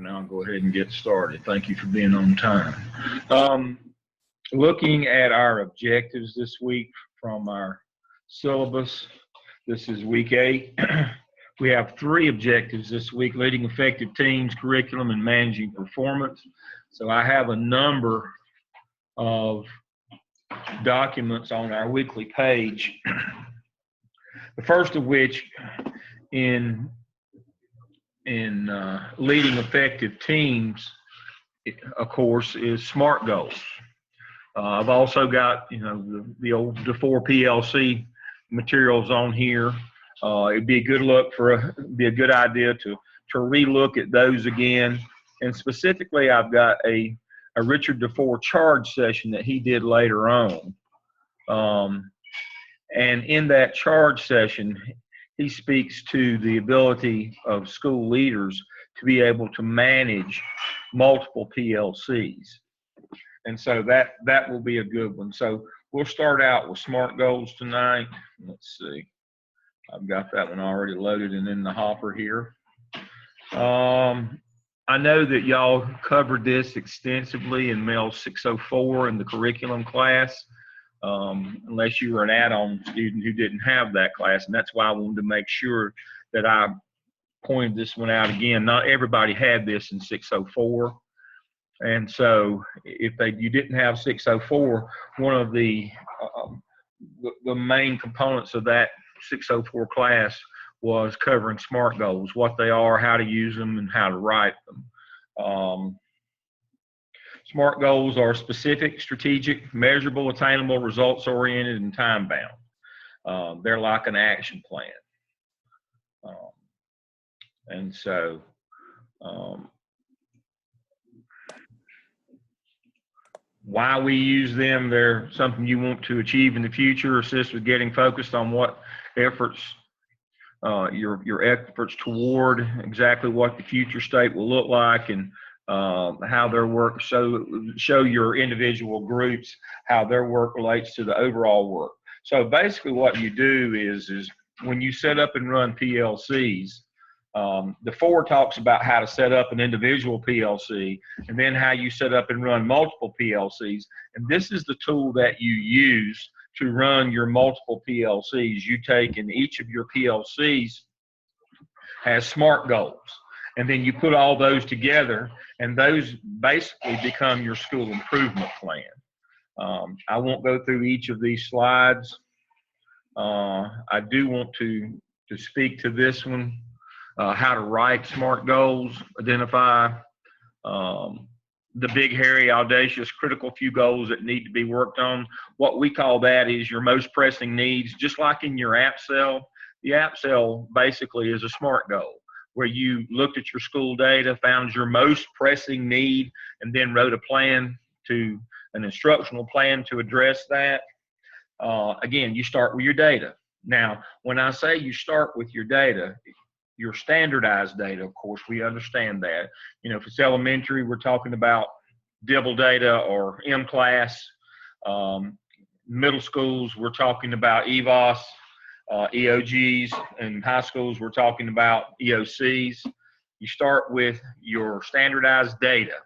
and I'll go ahead and get started. Thank you for being on time. Looking at our objectives this week from our syllabus, this is week 8. We have 3 objectives this week: leading effective teams, curriculum, and managing performance. So I have a number of documents on our weekly page. The first of which, in leading effective teams, of course, is SMART goals. I've also got the old DeFore PLC materials on here. It'd be a good idea to relook at those again. And specifically, I've got a Richard DeFore charge session that he did later on. And in that charge session, he speaks to the ability of school leaders to be able to manage multiple PLCs. And so that will be a good one. So we'll start out with SMART goals tonight. Let's see. I've got that one already loaded and in the hopper here. I know that y'all covered this extensively in Mels 604 in the curriculum class, unless you were an add-on student who didn't have that class, and that's why I wanted to make sure that I pointed this one out again. Not everybody had this in 604, and so if you didn't have 604, one of the main components of that 604 class was covering SMART goals, what they are, how to use them, and how to write them. SMART goals are specific, strategic, measurable, attainable, results-oriented, and time-bound. They're like an action plan. And so why we use them: they're something you want to achieve in the future, assist with getting focused on what efforts, your efforts toward exactly what the future state will look like, and how their work, show your individual groups how their work relates to the overall work. So basically what you do is when you set up and run PLCs, the 4 talks about how to set up an individual PLC, and then how you set up and run multiple PLCs. And this is the tool that you use to run your multiple PLCs. You take, and each of your PLCs has SMART goals. And then you put all those together, and those basically become your school improvement plan. I won't go through each of these slides. I do want to speak to this one, how to write SMART goals, identify the big, hairy, audacious, critical few goals that need to be worked on. What we call that is your most pressing needs. Just like in your app cell, the app cell basically is a SMART goal, where you looked at your school data, found your most pressing need, and then wrote an instructional plan to address that. Again, you start with your data. Now, when I say you start with your data, your standardized data, of course, we understand that. If it's elementary, we're talking about DIBEL data or M-class. Middle schools, we're talking about EVOS, EOGs, and high schools, we're talking about EOCs. You start with your standardized data,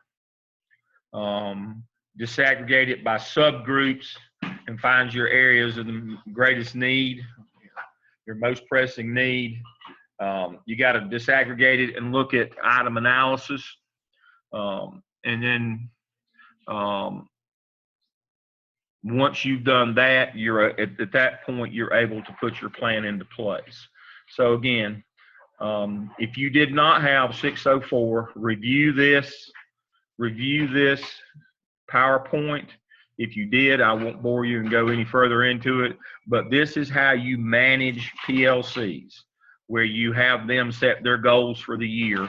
disaggregate it by subgroups, and find your areas of the greatest need, your most pressing need. You got to disaggregate it and look at item analysis, and then once you've done that, you're at that point, you're able to put your plan into place. So again, if you did not have 604, review this PowerPoint. If you did, I won't bore you and go any further into it, but this is how you manage PLCs, where you have them set their goals for the year,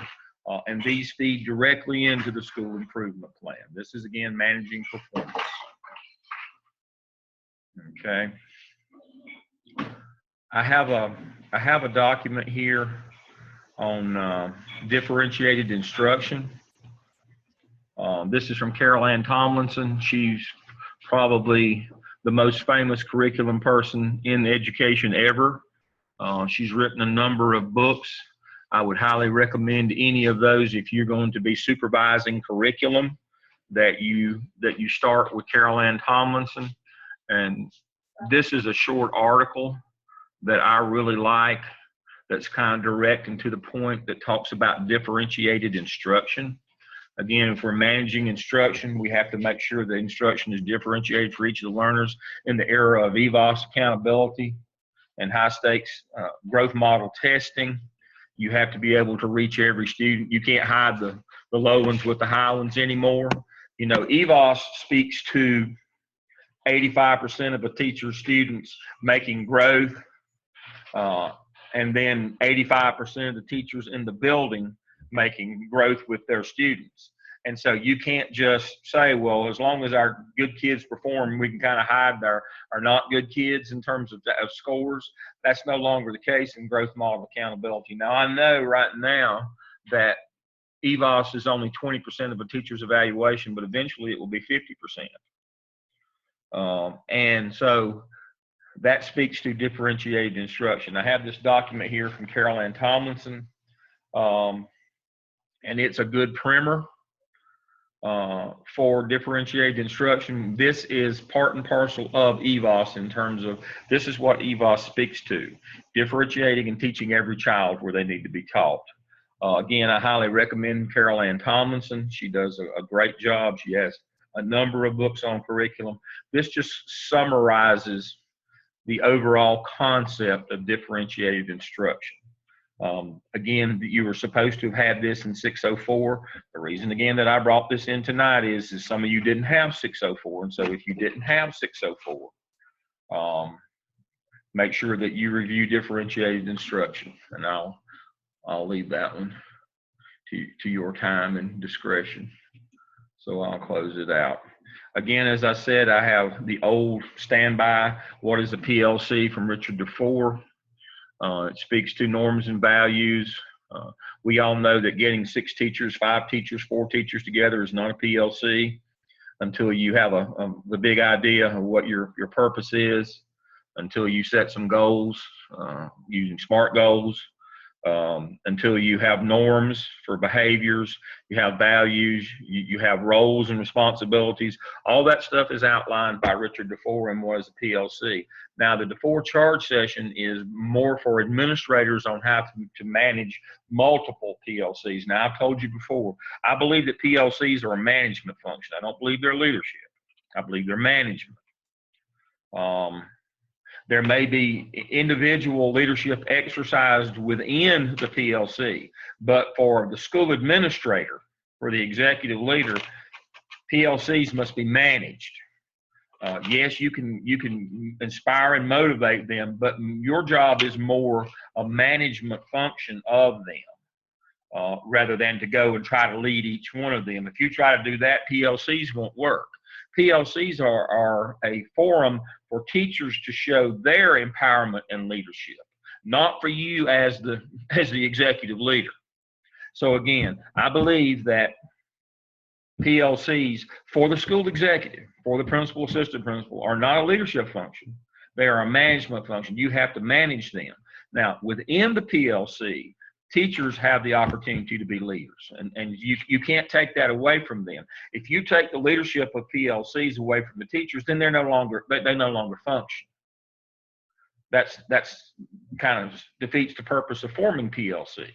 and these feed directly into the school improvement plan. This is, again, managing performance. Okay. I have a document here on differentiated instruction. This is from Carol Ann Tomlinson. She's probably the most famous curriculum person in education ever. She's written a number of books. I would highly recommend any of those if you're going to be supervising curriculum, that you start with Carol Ann Tomlinson. And this is a short article that I really like, that's kind of direct and to the point, that talks about differentiated instruction. Again, if we're managing instruction, we have to make sure the instruction is differentiated for each of the learners. In the era of EVOS accountability and high stakes growth model testing, you have to be able to reach every student. You can't hide the low ones with the high ones anymore. You know, EVOS speaks to 85% of a teacher's students making growth, and then 85% of the teachers in the building making growth with their students. And so you can't just say, well, as long as our good kids perform, we can kind of hide our not good kids in terms of scores. That's no longer the case in growth model accountability. Now, I know right now that EVOS is only 20% of a teacher's evaluation, but eventually it will be 50%. And so that speaks to differentiated instruction. I have this document here from Carol Ann Tomlinson, and it's a good primer for differentiated instruction. This is part and parcel of EVOS in terms of, this is what EVOS speaks to: differentiating and teaching every child where they need to be taught. Again, I highly recommend Carol Ann Tomlinson. She does a great job. She has a number of books on curriculum. This just summarizes the overall concept of differentiated instruction. Again, you were supposed to have had this in 604. The reason, again, that I brought this in tonight is some of you didn't have 604. And so if you didn't have 604, make sure that you review differentiated instruction. And I'll leave that one to your time and discretion. So I'll close it out. Again, as I said, I have the old standby, What is a PLC, from Richard DeFore. It speaks to norms and values. We all know that getting 6 teachers, 5 teachers, 4 teachers together is not a PLC until you have the big idea of what your purpose is, until you set some goals using SMART goals, until you have norms for behaviors, you have values, you have roles and responsibilities. All that stuff is outlined by Richard DeFore and what is a PLC. Now, the DeFore charge session is more for administrators on how to manage multiple PLCs. Now, I've told you before, I believe that PLCs are a management function. I don't believe they're leadership. I believe they're management. There may be individual leadership exercised within the PLC, but for the school administrator, for the executive leader, PLCs must be managed. Yes, you can inspire and motivate them, but your job is more a management function of them, rather than to go and try to lead each one of them. If you try to do that, PLCs won't work. PLCs are a forum for teachers to show their empowerment and leadership, not for you as the executive leader. So again, I believe that PLCs for the school executive, for the principal, assistant principal, are not a leadership function. They are a management function. You have to manage them. Now, within the PLC, teachers have the opportunity to be leaders, and you can't take that away from them. If you take the leadership of PLCs away from the teachers, then they no longer function. That's kind of defeats the purpose of forming PLCs,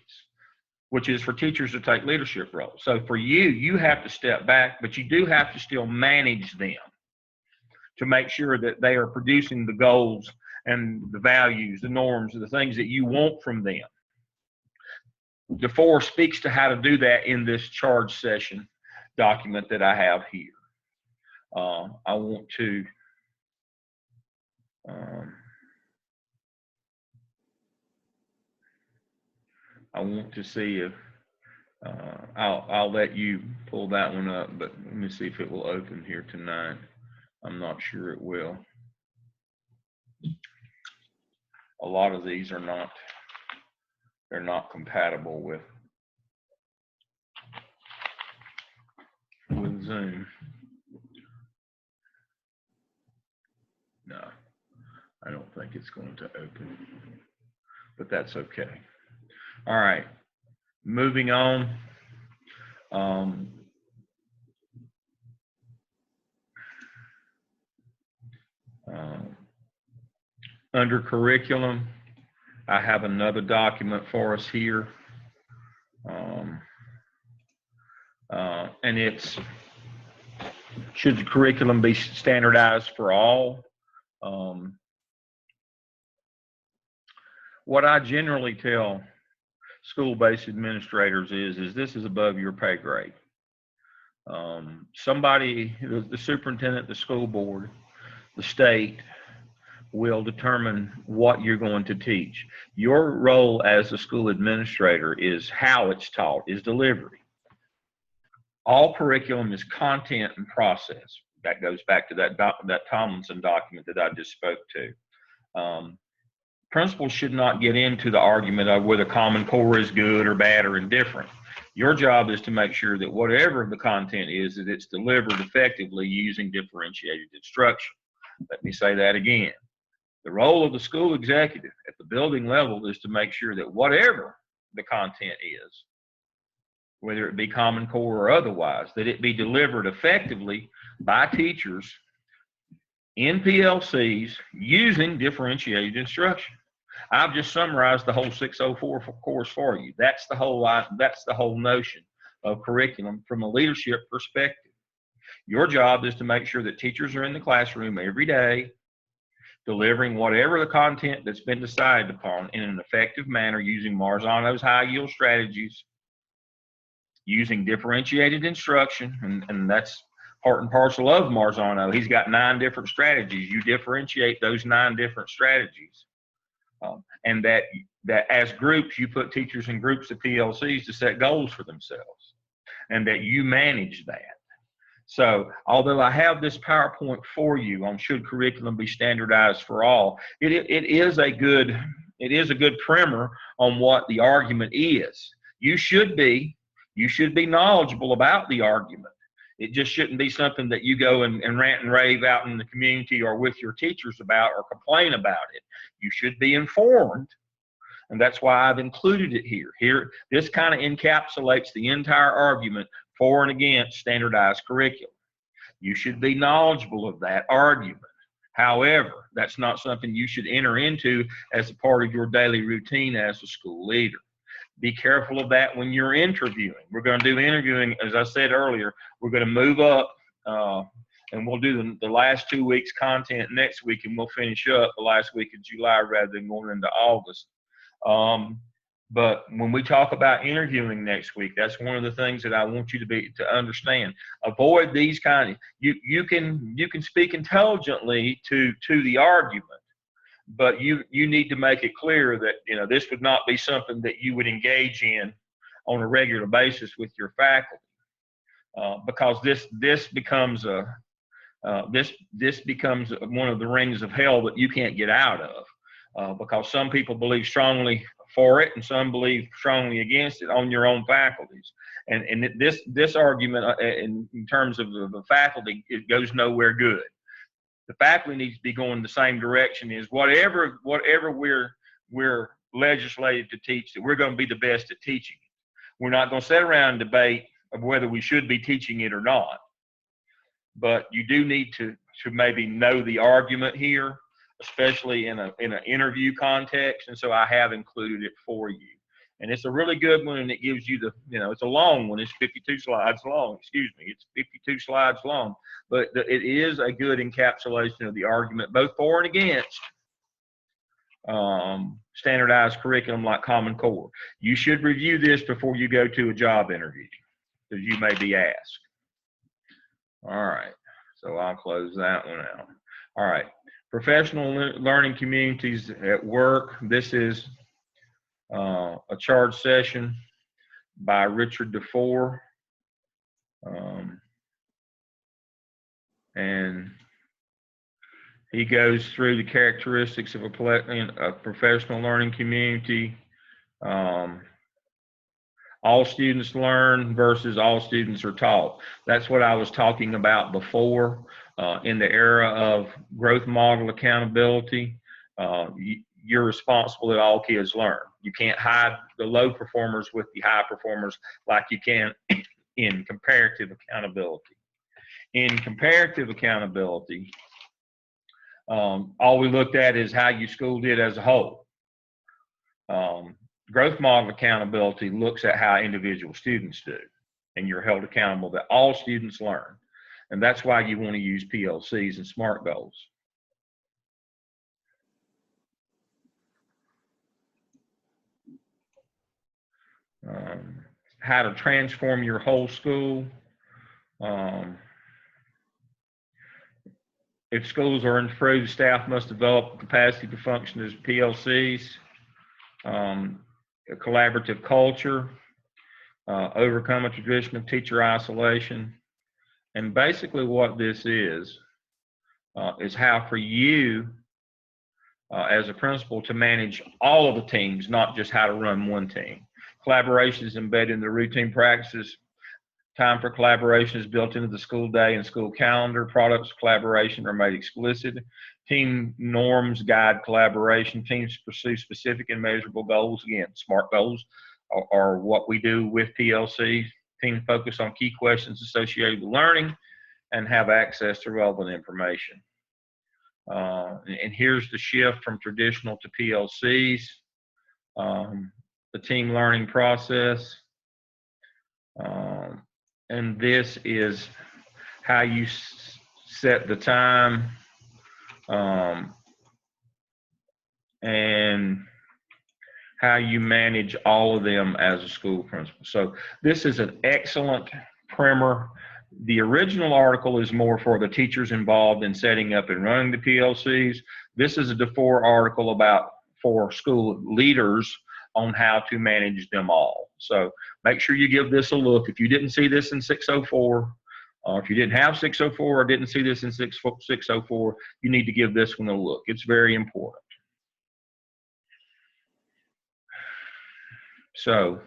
which is for teachers to take leadership roles. So for you have to step back, but you do have to still manage them to make sure that they are producing the goals and the values, the norms, the things that you want from them. DeFore speaks to how to do that in this charge session document that I have here. I want to see if I'll let you pull that one up, but let me see if it will open here tonight. I'm not sure it will. A lot of these are not, they're not compatible with Zoom. No, I don't think it's going to open, but that's okay. All right. Moving on. Under curriculum, I have another document for us here. And it's, should the curriculum be standardized for all? What I generally tell school-based administrators is this is above your pay grade. Somebody, the superintendent, the school board, the state will determine what you're going to teach. Your role as a school administrator is how it's taught, is delivery. All curriculum is content and process. That goes back to that Tomlinson document that I just spoke to. Principals should not get into the argument of whether Common Core is good or bad or indifferent. Your job is to make sure that whatever the content is, that it's delivered effectively using differentiated instruction. Let me say that again. The role of the school executive at the building level is to make sure that whatever the content is, whether it be Common Core or otherwise, that it be delivered effectively by teachers in PLCs using differentiated instruction. I've just summarized the whole 604 course for you. That's the whole notion of curriculum from a leadership perspective. Your job is to make sure that teachers are in the classroom every day, delivering whatever the content that's been decided upon in an effective manner using Marzano's high yield strategies, using differentiated instruction, and that's part and parcel of Marzano. He's got 9 different strategies. You differentiate those 9 different strategies. And that as groups, you put teachers in groups of PLCs to set goals for themselves, and that you manage that. So although I have this PowerPoint for you on should curriculum be standardized for all, it is a good primer on what the argument is. You should be knowledgeable about the argument. It just shouldn't be something that you go and rant and rave out in the community or with your teachers about or complain about it. You should be informed, and that's why I've included it here. This kind of encapsulates the entire argument for and against standardized curriculum. You should be knowledgeable of that argument. However, that's not something you should enter into as a part of your daily routine as a school leader. Be careful of that when you're interviewing. We're going to do interviewing, as I said earlier, we're going to move up and we'll do the last 2 weeks content next week, and we'll finish up the last week of July rather than going into August. But when we talk about interviewing next week, that's one of the things that I want you to understand. Avoid these kind of, you can speak intelligently to the argument, but you need to make it clear that this would not be something that you would engage in on a regular basis with your faculty, because this becomes one of the rings of hell that you can't get out of, because some people believe strongly for it and some believe strongly against it on your own faculties, and this argument in terms of the faculty, it goes nowhere good. The faculty needs to be going the same direction as whatever we're legislated to teach, that we're going to be the best at teaching it. We're not going to sit around and debate of whether we should be teaching it or not. But you do need to maybe know the argument here, especially in an interview context. And so I have included it for you. And it's a really good one, and it gives you it's a long one. It's 52 slides long. Excuse me. It's 52 slides long. But it is a good encapsulation of the argument, both for and against standardized curriculum like Common Core. You should review this before you go to a job interview, because you may be asked. All right. So I'll close that one out. All right. Professional learning communities at work. This is a charge session by Richard DeFore. And he goes through the characteristics of a professional learning community. All students learn versus all students are taught. That's what I was talking about before in the era of growth model accountability. you're responsible that all kids learn. You can't hide the low performers with the high performers like you can in comparative accountability. In comparative accountability, all we looked at is how your school did as a whole. Growth model accountability looks at how individual students do, and you're held accountable that all students learn. And that's why you want to use PLCs and SMART goals. How to transform your whole school. If schools are improved, staff must develop capacity to function as PLCs. A collaborative culture, overcome a tradition of teacher isolation. And basically what this is how for you as a principal to manage all of the teams, not just how to run one team. Collaboration is embedded in the routine practices. Time for collaboration is built into the school day and school calendar. Products of collaboration are made explicit. Team norms guide collaboration. Teams pursue specific and measurable goals. Again, SMART goals are what we do with PLC. Teams focus on key questions associated with learning and have access to relevant information. And here's the shift from traditional to PLCs. The team learning process. And this is how you set the time and how you manage all of them as a school principal. So this is an excellent primer. The original article is more for the teachers involved in setting up and running the PLCs. This is a DeFore article for school leaders on how to manage them all. So make sure you give this a look. If you didn't see this in 604, or if you didn't have 604 or didn't see this in 604, you need to give this one a look. It's very important. So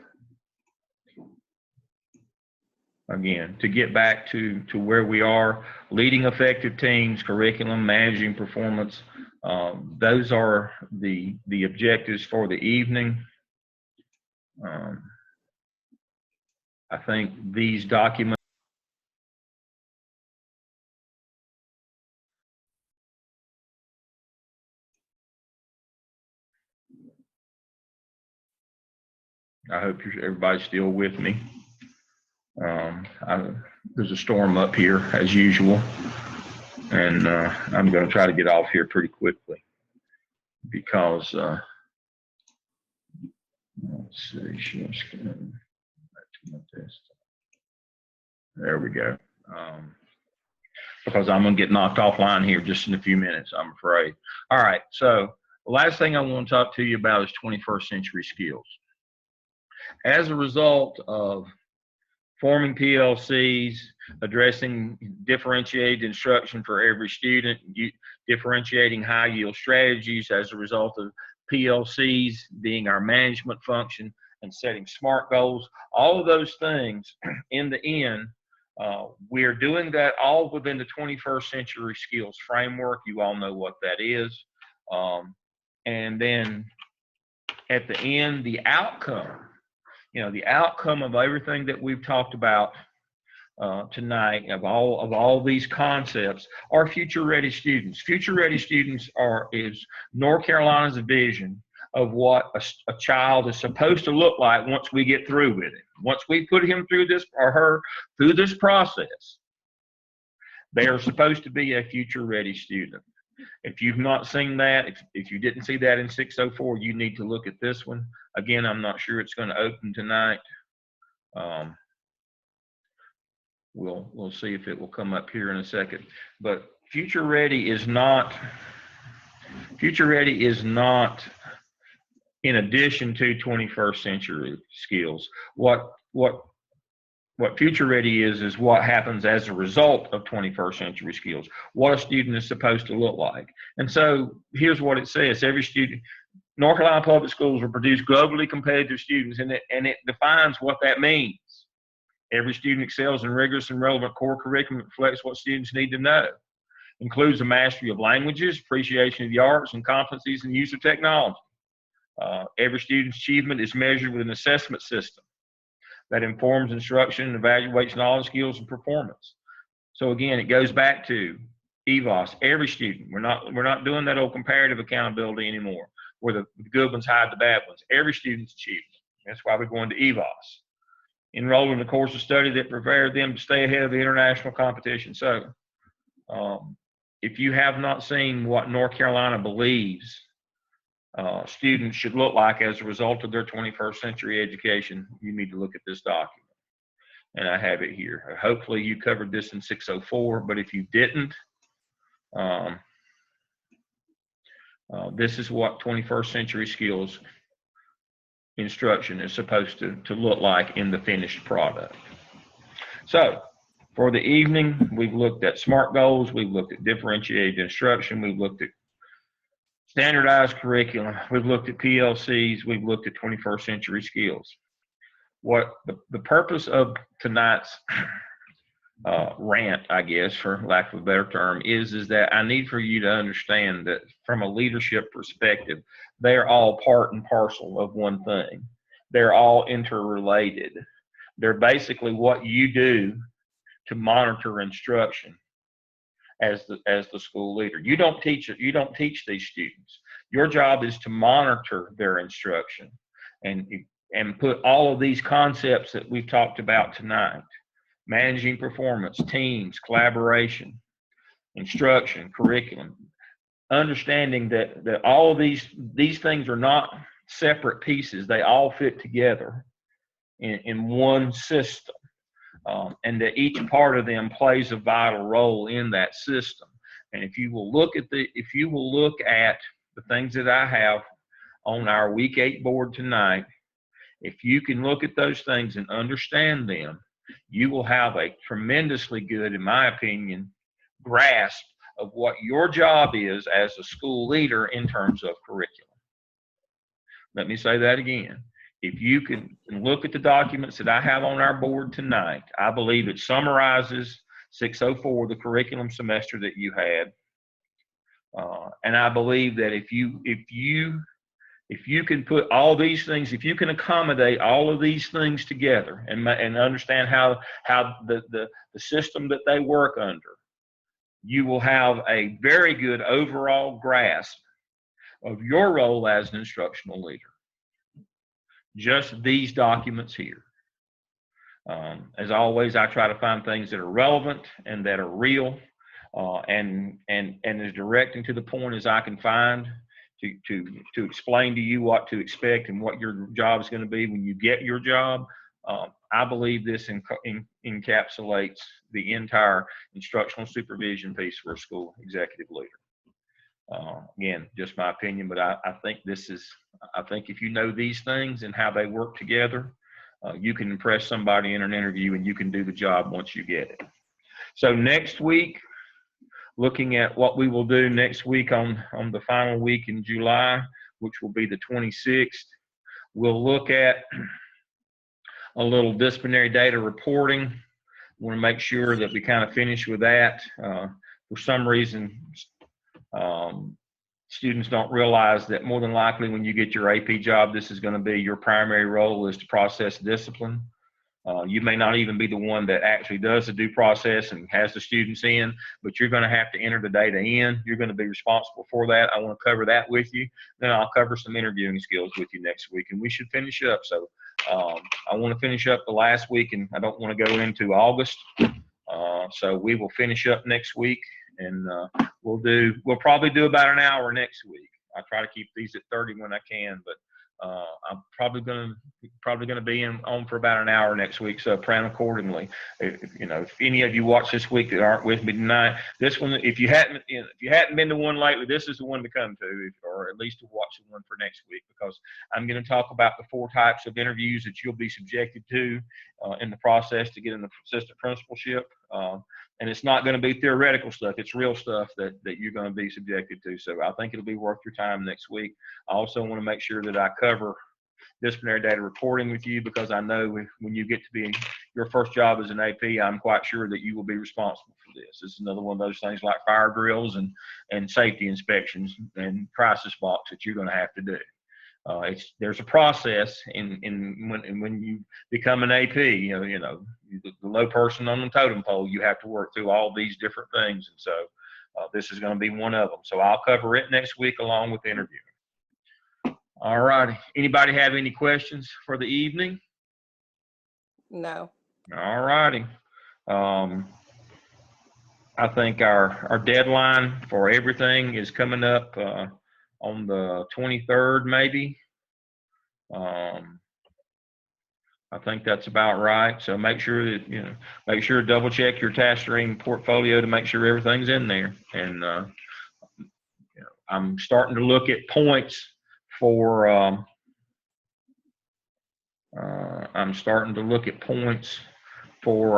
again, to get back to where we are, leading effective teams, curriculum, managing performance, those are the objectives for the evening. I think these documents I hope everybody's still with me. There's a storm up here as usual, and I'm going to try to get off here pretty quickly because let's see, share screen. There we go. Because I'm going to get knocked offline here just in a few minutes, I'm afraid. All right, so the last thing I want to talk to you about is 21st century skills. As a result of forming PLCs, addressing differentiated instruction for every student, differentiating high yield strategies as a result of PLCs being our management function, and setting SMART goals, all of those things in the end, we're doing that all within the 21st century skills framework. You all know what that is. And then at the end, the outcome, the outcome of everything that we've talked about tonight, of all these concepts, are future ready students. Future ready students is North Carolina's vision of what a child is supposed to look like once we get through with it. Once we put him through this or her through this process, they are supposed to be a future ready student. If you've not seen that, if you didn't see that in 604, you need to look at this one. Again, I'm not sure it's going to open tonight. We'll see if it will come up here in a second. But future ready is not in addition to 21st century skills. What future ready is what happens as a result of 21st century skills, what a student is supposed to look like. And so here's what it says. Every student, North Carolina Public Schools will produce globally competitive students, and it defines what that means. Every student excels in rigorous and relevant core curriculum that reflects what students need to know. Includes a mastery of languages, appreciation of the arts, and competencies in the use of technology. Every student's achievement is measured with an assessment system that informs instruction and evaluates knowledge, skills, and performance. So again, it goes back to EVOS, every student. We're not doing that old comparative accountability anymore, where the good ones hide the bad ones. Every student's achievement. That's why we're going to EVOS. Enrolled in a course of study that prepared them to stay ahead of the international competition. So if you have not seen what North Carolina believes students should look like as a result of their 21st century education, you need to look at this document. And I have it here. Hopefully you covered this in 604, but if you didn't, this is what 21st century skills instruction is supposed to look like in the finished product. So for the evening, we've looked at SMART goals, we've looked at differentiated instruction, we've looked at standardized curriculum, we've looked at PLCs, we've looked at 21st century skills. What the purpose of tonight's rant, I guess, for lack of a better term, is that I need for you to understand that from a leadership perspective, they're all part and parcel of one thing. They're all interrelated. They're basically what you do to monitor instruction as the school leader. You don't teach these students. Your job is to monitor their instruction and put all of these concepts that we've talked about tonight: managing performance, teams, collaboration, instruction, curriculum, understanding that all of these things are not separate pieces. They all fit together in one system, and that each part of them plays a vital role in that system. And if you will look at the things that I have on our week 8 board tonight, if you can look at those things and understand them, you will have a tremendously good, in my opinion, grasp of what your job is as a school leader in terms of curriculum. Let me say that again. If you can look at the documents that I have on our board tonight, I believe it summarizes 604, the curriculum semester that you had. And I believe that if you can put all these things, if you can accommodate all of these things together and understand how the system that they work under, you will have a very good overall grasp of your role as an instructional leader. Just these documents here. As always, I try to find things that are relevant and that are real, and as direct and to the point as I can find to explain to you what to expect and what your job is going to be when you get your job. I believe this encapsulates the entire instructional supervision piece for a school executive leader. Again, just my opinion, but I think if you know these things and how they work together, you can impress somebody in an interview and you can do the job once you get it. So next week, looking at what we will do next week on the final week in July, which will be the 26th, we'll look at a little disciplinary data reporting. We want to make sure that we kind of finish with that. For some reason, students don't realize that more than likely when you get your AP job, this is going to be your primary role is to process discipline. You may not even be the one that actually does the due process and has the students in, but you're going to have to enter the data in. You're going to be responsible for that. I want to cover that with you. Then I'll cover some interviewing skills with you next week, and we should finish up. So I want to finish up the last week, and I don't want to go into August. So we will finish up next week, and we'll probably do about an hour next week. I try to keep these at 30 when I can, but I'm probably going to be on for about an hour next week, so plan accordingly. If any of you watch this week that aren't with me tonight, this one, if you hadn't been to one lately, this is the one to come to, or at least to watch the one for next week, because I'm going to talk about the 4 types of interviews that you'll be subjected to in the process to get in the assistant principalship. And it's not going to be theoretical stuff. It's real stuff that you're going to be subjected to. So I think it'll be worth your time next week. I also want to make sure that I cover disciplinary data reporting with you, because I know when you get to be your first job as an AP, I'm quite sure that you will be responsible for this. It's another one of those things like fire drills and safety inspections and crisis box that you're going to have to do. There's a process when you become an AP, the low person on the totem pole, you have to work through all these different things. And so this is going to be one of them. So I'll cover it next week along with the interview. All righty. Anybody have any questions for the evening? No. All righty. I think our deadline for everything is coming up on the 23rd, maybe. I think that's about right. So make sure that, make sure to double check your task stream portfolio to make sure everything's in there. And I'm starting to look at points for,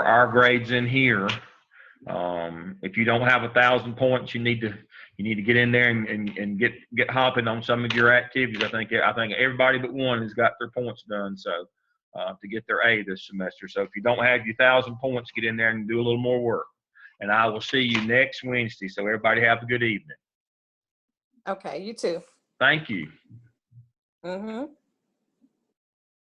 our grades in here. If you don't have 1,000 points, you need to get in there and get hopping on some of your activities. I think everybody but one has got their points done. So to get their A this semester. So if you don't have your 1,000 points, get in there and do a little more work. And I will see you next Wednesday. So everybody have a good evening. Okay, you too. Thank you. Mm-hmm.